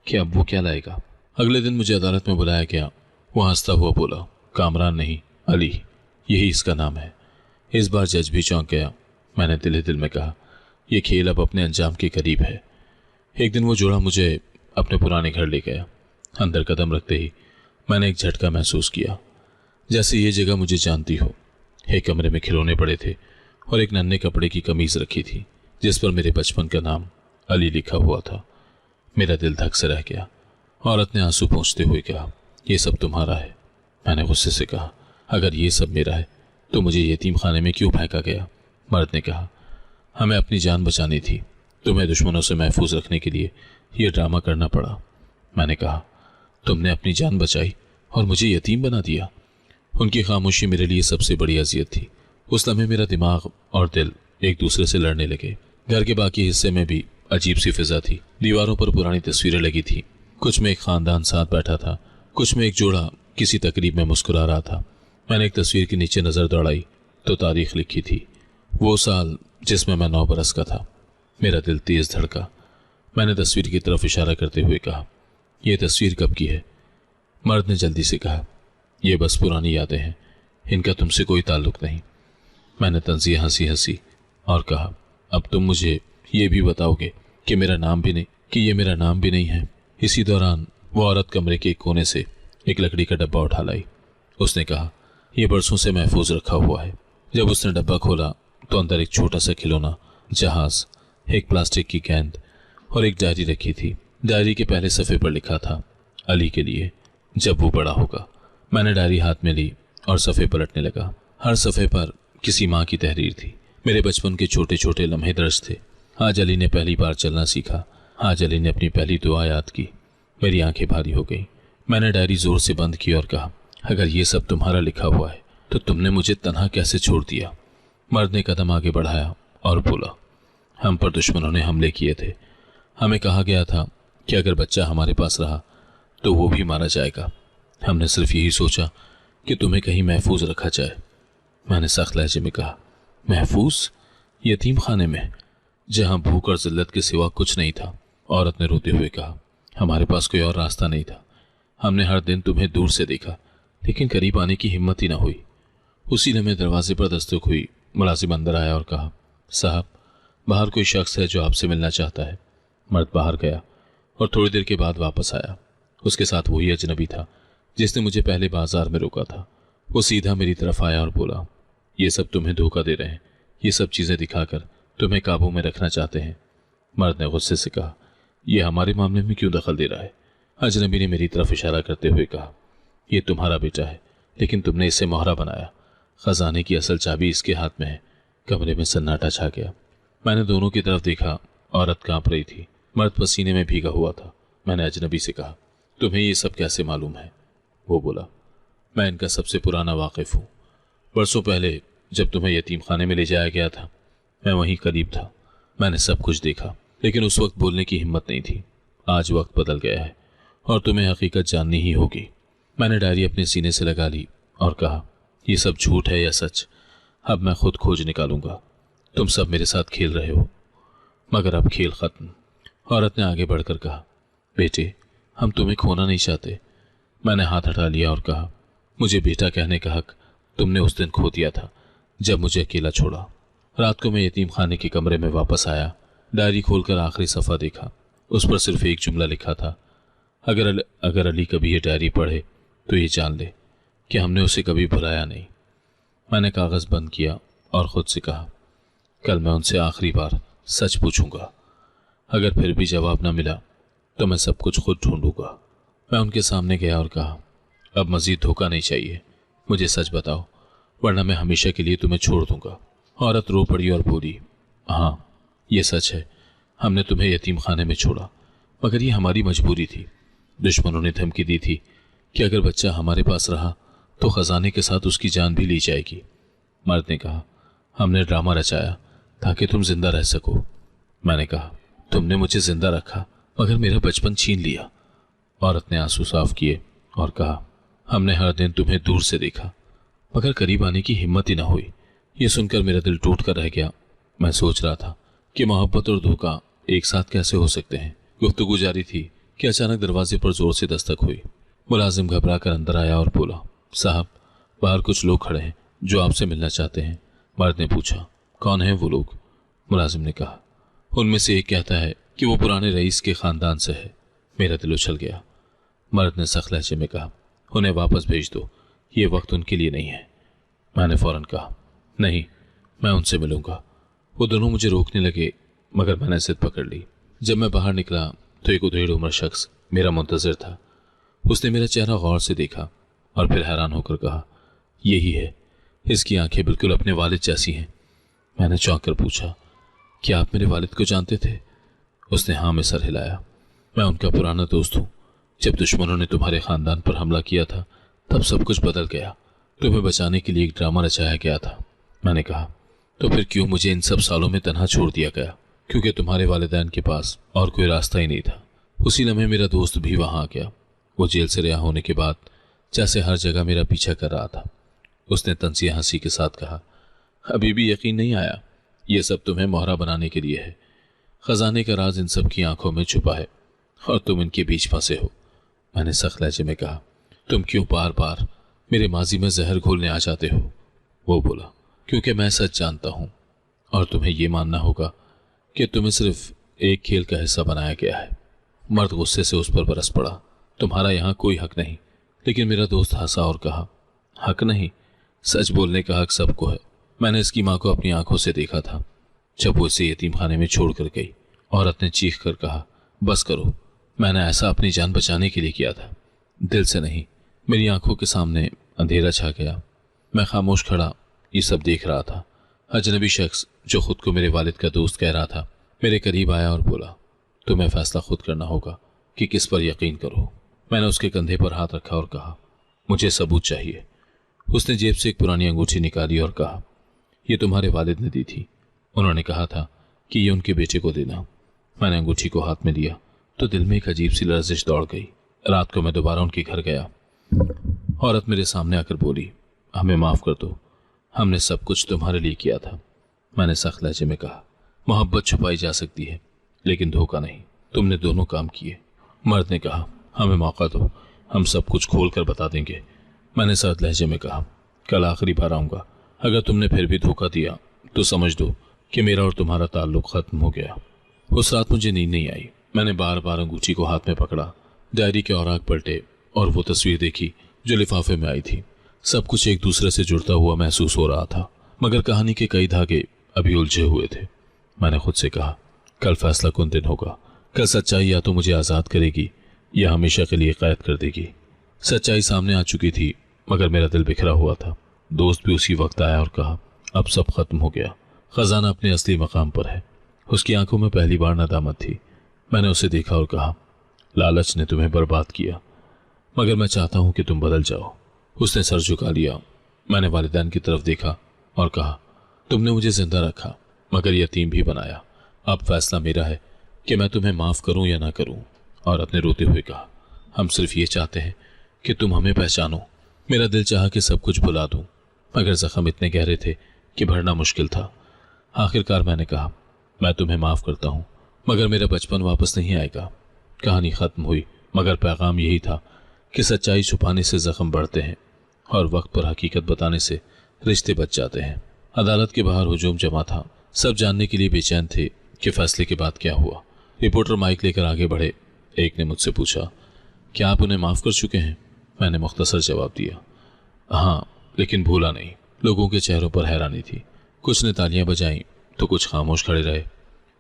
कि अब वो क्या लाएगा। अगले दिन मुझे अदालत में बुलाया गया। वो हंसता हुआ बोला, कामरान नहीं, अली, यही इसका नाम है। इस बार जज भी चौंक गया। मैंने दिल ही दिल में कहा, यह खेल अब अपने अंजाम के करीब है। एक दिन वो जोड़ा मुझे अपने पुराने घर ले गया। अंदर कदम रखते ही मैंने एक झटका महसूस किया, जैसे ये जगह मुझे जानती हो। एक कमरे में खिलौने पड़े थे और एक नन्हे कपड़े की कमीज रखी थी जिस पर मेरे बचपन का नाम अली लिखा हुआ था। मेरा दिल धक से रह गया। औरत ने आंसू पोंछते हुए कहा, यह सब तुम्हारा है। मैंने गुस्से से कहा, अगर ये सब मेरा है तो मुझे यतीम खाने में क्यों फेंका गया? मर्द ने कहा, हमें अपनी जान बचानी थी, तुम्हें दुश्मनों से महफूज रखने के लिए यह ड्रामा करना पड़ा। मैंने कहा, तुमने अपनी जान बचाई और मुझे यतीम बना दिया। उनकी खामोशी मेरे लिए सबसे बड़ी अजियत थी। उस लम्हे मेरा दिमाग और दिल एक दूसरे से लड़ने लगे। घर के बाकी हिस्से में भी अजीब सी फिजा थी। दीवारों पर पुरानी तस्वीरें लगी थी। कुछ में एक खानदान साथ बैठा था, कुछ में एक जोड़ा किसी तकरीब में मुस्कुरा रहा था। मैंने एक तस्वीर के नीचे नजर दौड़ाई तो तारीख लिखी थी, वो साल जिसमें मैं 9 बरस का था। मेरा दिल तेज धड़का। मैंने तस्वीर की तरफ इशारा करते हुए कहा, यह तस्वीर कब की है? मर्द ने जल्दी से कहा, यह बस पुरानी यादें हैं, इनका तुमसे कोई ताल्लुक नहीं। मैंने तंज़िया हंसी हंसी और कहा, अब तुम मुझे ये भी बताओगे कि मेरा नाम भी नहीं है। इसी दौरान वो औरत कमरे के एक कोने से एक लकड़ी का डब्बा उठा लाई। उसने कहा, यह बरसों से महफूज रखा हुआ है। जब उसने डब्बा खोला तो अंदर एक छोटा सा खिलौना जहाज, एक प्लास्टिक की गेंद और एक डायरी रखी थी। डायरी के पहले सफ़े पर लिखा था, अली के लिए, जब वो बड़ा होगा। मैंने डायरी हाथ में ली और सफ़े पलटने लगा। हर सफ़े पर किसी माँ की तहरीर थी। मेरे बचपन के छोटे छोटे लम्हे दर्ज थे। आज अली ने पहली बार चलना सीखा। आज अली ने अपनी पहली दुआ याद की। मेरी आंखें भारी हो गई। मैंने डायरी जोर से बंद की और कहा, अगर ये सब तुम्हारा लिखा हुआ है तो तुमने मुझे तन्हा कैसे छोड़ दिया? मर्द ने कदम आगे बढ़ाया और बोला, हम पर दुश्मनों ने हमले किए थे। हमें कहा गया था कि अगर बच्चा हमारे पास रहा तो वो भी मारा जाएगा। हमने सिर्फ यही सोचा कि तुम्हें कहीं महफूज रखा जाए। मैंने सख्त लहजे में कहा, महफूज? यतीम खाने में, जहां भूख और जिल्लत के सिवा कुछ नहीं था। औरत ने रोते हुए कहा, हमारे पास कोई और रास्ता नहीं था। हमने हर दिन तुम्हें दूर से देखा लेकिन करीब आने की हिम्मत ही ना हुई। उसी लम्हे दरवाजे पर दस्तक हुई। मुलाजिम अंदर आया और कहा, साहब, बाहर कोई शख्स है जो आपसे मिलना चाहता है। मर्द बाहर गया और थोड़ी देर के बाद वापस आया। उसके साथ वही अजनबी था जिसने मुझे पहले बाजार में रोका था। वो सीधा मेरी तरफ आया और बोला, ये सब तुम्हें धोखा दे रहे हैं। ये सब चीज़ें दिखाकर तुम्हें काबू में रखना चाहते हैं। मर्द ने गुस्से से कहा, यह हमारे मामले में क्यों दखल दे रहा है? अजनबी ने मेरी तरफ इशारा करते हुए कहा, यह तुम्हारा बेटा है लेकिन तुमने इसे मोहरा बनाया। खजाने की असल चाबी इसके हाथ में है। कमरे में सन्नाटा छा गया। मैंने दोनों की तरफ देखा। औरत कांप रही थी। मर्द पसीने में भीगा हुआ था। मैंने अजनबी से कहा, तुम्हें ये सब कैसे मालूम है? वो बोला, मैं इनका सबसे पुराना वाकिफ हूँ। बरसों पहले जब तुम्हें यतीम खाने में ले जाया गया था, मैं वहीं करीब था। मैंने सब कुछ देखा लेकिन उस वक्त बोलने की हिम्मत नहीं थी। आज वक्त बदल गया है और तुम्हें हकीकत जाननी ही होगी। मैंने डायरी अपने सीने से लगा ली और कहा, यह सब झूठ है या सच, अब मैं खुद खोज निकालूंगा। तुम सब मेरे साथ खेल रहे हो मगर अब खेल खत्म। औरत ने आगे बढ़कर कहा, बेटे, हम तुम्हें खोना नहीं चाहते। मैंने हाथ हटा लिया और कहा, मुझे बेटा कहने का हक तुमने उस दिन खो दिया था जब मुझे अकेला छोड़ा। रात को मैं यतीम खाने के कमरे में वापस आया। डायरी खोलकर आखिरी सफ़ा देखा। उस पर सिर्फ एक जुमला लिखा था, अगर अली कभी ये डायरी पढ़े तो ये जान ले कि हमने उसे कभी भुलाया नहीं। मैंने कागज़ बंद किया और ख़ुद से कहा, कल मैं उनसे आखिरी बार सच पूछूंगा। अगर फिर भी जवाब न मिला तो मैं सब कुछ खुद ढूंढूंगा। मैं उनके सामने गया और कहा, अब मज़ीद धोखा नहीं चाहिए, मुझे सच बताओ वरना मैं हमेशा के लिए तुम्हें छोड़ दूंगा। औरत रो पड़ी और बोली, हाँ, ये सच है, हमने तुम्हें यतीम खाने में छोड़ा मगर ये हमारी मजबूरी थी। दुश्मनों ने धमकी दी थी कि अगर बच्चा हमारे पास रहा तो ख़जाने के साथ उसकी जान भी ली जाएगी। मर्द ने कहा, हमने ड्रामा रचाया ताकि तुम जिंदा रह सको। मैंने कहा, तुमने मुझे जिंदा रखा मगर मेरा बचपन छीन लिया। औरत ने आंसू साफ किए और कहा, हमने हर दिन तुम्हें दूर से देखा मगर करीब आने की हिम्मत ही ना हुई। ये सुनकर मेरा दिल टूट कर रह गया। मैं सोच रहा था कि मोहब्बत और धोखा एक साथ कैसे हो सकते हैं। गुफ्तगू जारी थी कि अचानक दरवाजे पर जोर से दस्तक हुई। मुलाजिम घबरा कर अंदर आया और बोला, साहब, बाहर कुछ लोग खड़े हैं जो आपसे मिलना चाहते हैं। मर्द ने पूछा, कौन है वो लोग? मुलाजिम ने कहा, उनमें से एक कहता है कि वो पुराने रईस के खानदान से है। मेरा दिल उछल गया। मर्द ने सख्त लहजे में कहा, उन्हें वापस भेज दो, ये वक्त उनके लिए नहीं है। मैंने फौरन कहा, नहीं, मैं उनसे मिलूंगा। वो दोनों मुझे रोकने लगे, मगर मैंने जिद पकड़ ली। जब मैं बाहर निकला तो एक उधेड़ उम्र शख्स मेरा मुंतजिर था। उसने मेरा चेहरा गौर से देखा और फिर हैरान होकर कहा, यही है, इसकी आंखें बिल्कुल अपने वालिद जैसी हैं। मैंने चौंक कर पूछा, क्या आप मेरे वालिद को जानते थे? उसने हाँ में सर हिलाया। मैं उनका पुराना दोस्त हूँ। जब दुश्मनों ने तुम्हारे खानदान पर हमला किया था तब सब कुछ बदल गया। तुम्हें बचाने के लिए एक ड्रामा रचाया गया था। मैंने कहा, तो फिर क्यों मुझे इन सब सालों में तन्हा छोड़ दिया गया? क्योंकि तुम्हारे वालिदैन के पास और कोई रास्ता ही नहीं था। उसी लम्हे मेरा दोस्त भी वहां आ गया। वो जेल से रिहा होने के बाद जैसे हर जगह मेरा पीछा कर रहा था। उसने तंजिया हंसी के साथ कहा, अभी भी यकीन नहीं आया? ये सब तुम्हें मोहरा बनाने के लिए है। खजाने का राज इन सब की आंखों में छुपा है और तुम इनके बीच फंसे हो। मैंने सख्त लहजे में कहा, तुम क्यों बार बार मेरे माजी में जहर घोलने आ जाते हो? वो बोला, क्योंकि मैं सच जानता हूं और तुम्हें यह मानना होगा कि तुम्हें सिर्फ एक खेल का हिस्सा बनाया गया है। मर्द गुस्से से उस पर बरस पड़ा, तुम्हारा यहां कोई हक नहीं। लेकिन मेरा दोस्त हंसा और कहा, हक नहीं, सच बोलने का हक सबको है। मैंने इसकी माँ को अपनी आंखों से देखा था जब वो इसे यतीम खाने में छोड़ कर गई। औरत ने चीख कर कहा, बस करो, मैंने ऐसा अपनी जान बचाने के लिए किया था, दिल से नहीं। मेरी आंखों के सामने अंधेरा छा गया। मैं खामोश खड़ा ये सब देख रहा था। अजनबी शख्स जो खुद को मेरे वालिद का दोस्त कह रहा था मेरे करीब आया और बोला, तुम्हें फैसला खुद करना होगा कि किस पर यकीन करो। मैंने उसके कंधे पर हाथ रखा और कहा, मुझे सबूत चाहिए। उसने जेब से एक पुरानी अंगूठी निकाली और कहा, यह तुम्हारे वालिद ने दी थी। उन्होंने कहा था कि ये उनके बेटे को देना। मैंने अंगूठी को हाथ में लिया तो दिल में एक अजीब सी लर्जिश दौड़ गई। रात को मैं दोबारा उनके घर गया। औरत मेरे सामने आकर बोली, हमें माफ कर दो, हमने सब कुछ तुम्हारे लिए किया था। मैंने सख्त लहजे में कहा, मोहब्बत छुपाई जा सकती है लेकिन धोखा नहीं। तुमने दोनों काम किए। मर्द ने कहा, हमें मौका दो, हम सब कुछ खोल कर बता देंगे। मैंने सख्त लहजे में कहा, कल आखिरी बार आऊंगा। अगर तुमने फिर भी धोखा दिया तो समझ दो कि मेरा और तुम्हारा ताल्लुक खत्म हो गया। उस रात मुझे नींद नहीं आई। मैंने बार बार अंगूठी को हाथ में पकड़ा, डायरी के औराक पलटे और वो तस्वीर देखी जो लिफाफे में आई थी। सब कुछ एक दूसरे से जुड़ता हुआ महसूस हो रहा था, मगर कहानी के कई धागे अभी उलझे हुए थे। मैंने खुद से कहा, कल फैसला कौन दिन होगा। कल सच्चाई या तो मुझे आज़ाद करेगी या हमेशा के लिए कैद कर देगी। सच्चाई सामने आ चुकी थी मगर मेरा दिल बिखरा हुआ था। दोस्त भी उसी वक्त आया और कहा, अब सब खत्म हो गया, खजाना अपने असली मकाम पर है। उसकी आंखों में पहली बार नदामत थी। मैंने उसे देखा और कहा, लालच ने तुम्हें बर्बाद किया, मगर मैं चाहता हूं कि तुम बदल जाओ। उसने सर झुका लिया। मैंने वालिदैन की तरफ देखा और कहा, तुमने मुझे जिंदा रखा मगर यतीम भी बनाया। अब फैसला मेरा है कि मैं तुम्हें माफ करूं या ना करूं। औरत ने रोते हुए कहा, हम सिर्फ ये चाहते हैं कि तुम हमें पहचानो। मेरा दिल चाहा कि सब कुछ भुला दूं, मगर जख्म इतने गहरे थे कि भरना मुश्किल था। आखिरकार मैंने कहा, मैं तुम्हें माफ करता हूं मगर मेरा बचपन वापस नहीं आएगा। कहानी खत्म हुई मगर पैगाम यही था कि सच्चाई छुपाने से जख्म बढ़ते हैं और वक्त पर हकीकत बताने से रिश्ते बच जाते हैं। अदालत के बाहर हुजूम जमा था। सब जानने के लिए बेचैन थे कि फैसले के बाद क्या हुआ। रिपोर्टर माइक लेकर आगे बढ़े। एक ने मुझसे पूछा, क्या आप उन्हें माफ कर चुके हैं? मैंने मुख्तसर जवाब दिया, हाँ, लेकिन भूला नहीं। लोगों के चेहरों पर हैरानी थी। कुछ ने तालियां बजाईं तो कुछ खामोश खड़े रहे।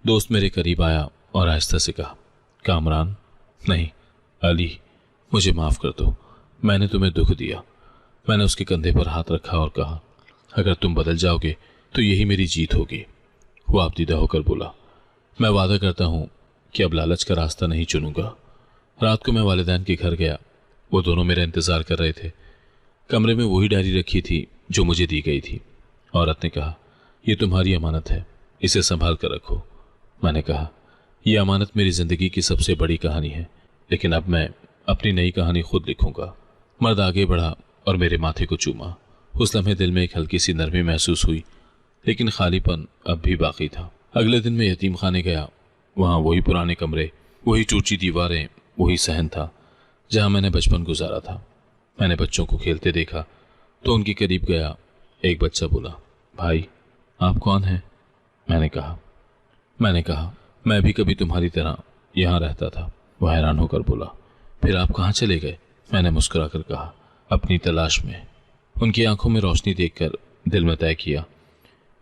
दोस्त मेरे करीब आया और आहिस्ता से कहा, कामरान नहीं, अली, मुझे माफ कर दो, मैंने तुम्हें दुख दिया। मैंने उसके कंधे पर हाथ रखा और कहा, अगर तुम बदल जाओगे तो यही मेरी जीत होगी। वो आपदीदा होकर बोला, मैं वादा करता हूं कि अब लालच का रास्ता नहीं चुनूंगा। रात को मैं वालिदैन के घर गया। वो दोनों मेरा इंतजार कर रहे थे। कमरे में वही डायरी रखी थी जो मुझे दी गई थी। औरत ने कहा, यह तुम्हारी अमानत है, इसे संभाल कर रखो। मैंने कहा, यह अमानत मेरी जिंदगी की सबसे बड़ी कहानी है, लेकिन अब मैं अपनी नई कहानी खुद लिखूंगा। मर्द आगे बढ़ा और मेरे माथे को चूमा। उस लम्हे दिल में एक हल्की सी नरमी महसूस हुई, लेकिन खालीपन अब भी बाकी था। अगले दिन मैं यतीम खाने गया। वहां वही पुराने कमरे, वही टूटी दीवारें वही सहन था जहां मैंने बचपन गुजारा था। मैंने बच्चों को खेलते देखा तो उनके करीब गया। एक बच्चा बोला, भाई आप कौन हैं? मैंने कहा मैं भी कभी तुम्हारी तरह यहाँ रहता था। वह हैरान होकर बोला, फिर आप कहाँ चले गए? मैंने मुस्कुराकर कहा, अपनी तलाश में। उनकी आंखों में रोशनी देखकर दिल में तय किया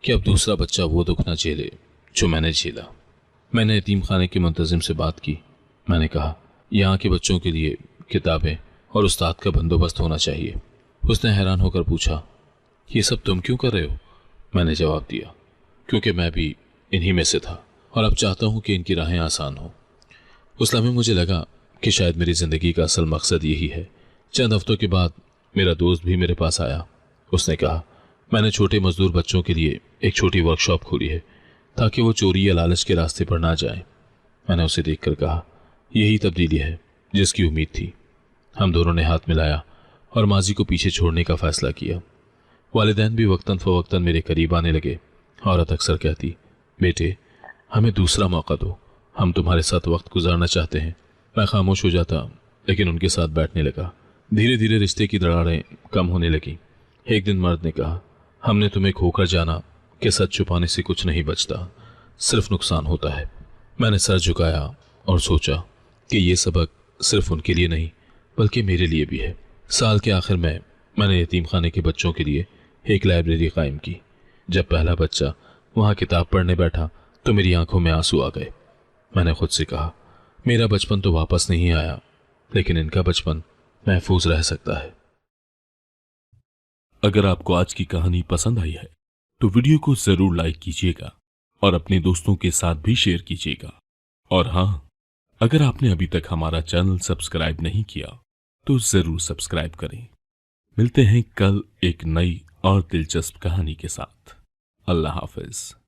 कि अब दूसरा बच्चा वो दुख न झेले जो मैंने झेला। मैंने यतीम खाने के मुंतजिम से बात की। मैंने कहा, यहाँ के बच्चों के लिए किताबें और उस्ताद का बंदोबस्त होना चाहिए। उसने हैरान होकर पूछा, ये सब तुम क्यों कर रहे हो? मैंने जवाब दिया, क्योंकि मैं भी इन्हीं में से था और अब चाहता हूँ कि इनकी राहें आसान हो। उस लम्हे मुझे लगा कि शायद मेरी ज़िंदगी का असल मकसद यही है। चंद हफ्तों के बाद मेरा दोस्त भी मेरे पास आया। उसने कहा, मैंने छोटे मजदूर बच्चों के लिए एक छोटी वर्कशॉप खोली है ताकि वो चोरी या लालच के रास्ते पर ना जाएं। मैंने उसे देखकर कहा, यही तब्दीली है जिसकी उम्मीद थी। हम दोनों ने हाथ मिलाया और माजी को पीछे छोड़ने का फैसला किया। वालिदैन भी वक्तन फ़वक्तन मेरे करीब आने लगे। औरत अक्सर कहती, बेटे हमें दूसरा मौका दो, हम तुम्हारे साथ वक्त गुजारना चाहते हैं। मैं खामोश हो जाता लेकिन उनके साथ बैठने लगा। धीरे धीरे रिश्ते की दरारें कम होने लगी। एक दिन मर्द ने कहा, हमने तुम्हें खोकर जाना कि सच छुपाने से कुछ नहीं बचता, सिर्फ नुकसान होता है। मैंने सर झुकाया और सोचा कि ये सबक सिर्फ उनके लिए नहीं बल्कि मेरे लिए भी है। साल के आखिर में मैंने यतीम खाने के बच्चों के लिए एक लाइब्रेरी कायम की। जब पहला बच्चा वहाँ किताब पढ़ने बैठा तो मेरी आंखों में आंसू आ गए। मैंने खुद से कहा, मेरा बचपन तो वापस नहीं आया लेकिन इनका बचपन महफूज रह सकता है। अगर आपको आज की कहानी पसंद आई है तो वीडियो को जरूर लाइक कीजिएगा और अपने दोस्तों के साथ भी शेयर कीजिएगा। और हाँ, अगर आपने अभी तक हमारा चैनल सब्सक्राइब नहीं किया तो जरूर सब्सक्राइब करें। मिलते हैं कल एक नई और दिलचस्प कहानी के साथ। अल्लाह हाफिज।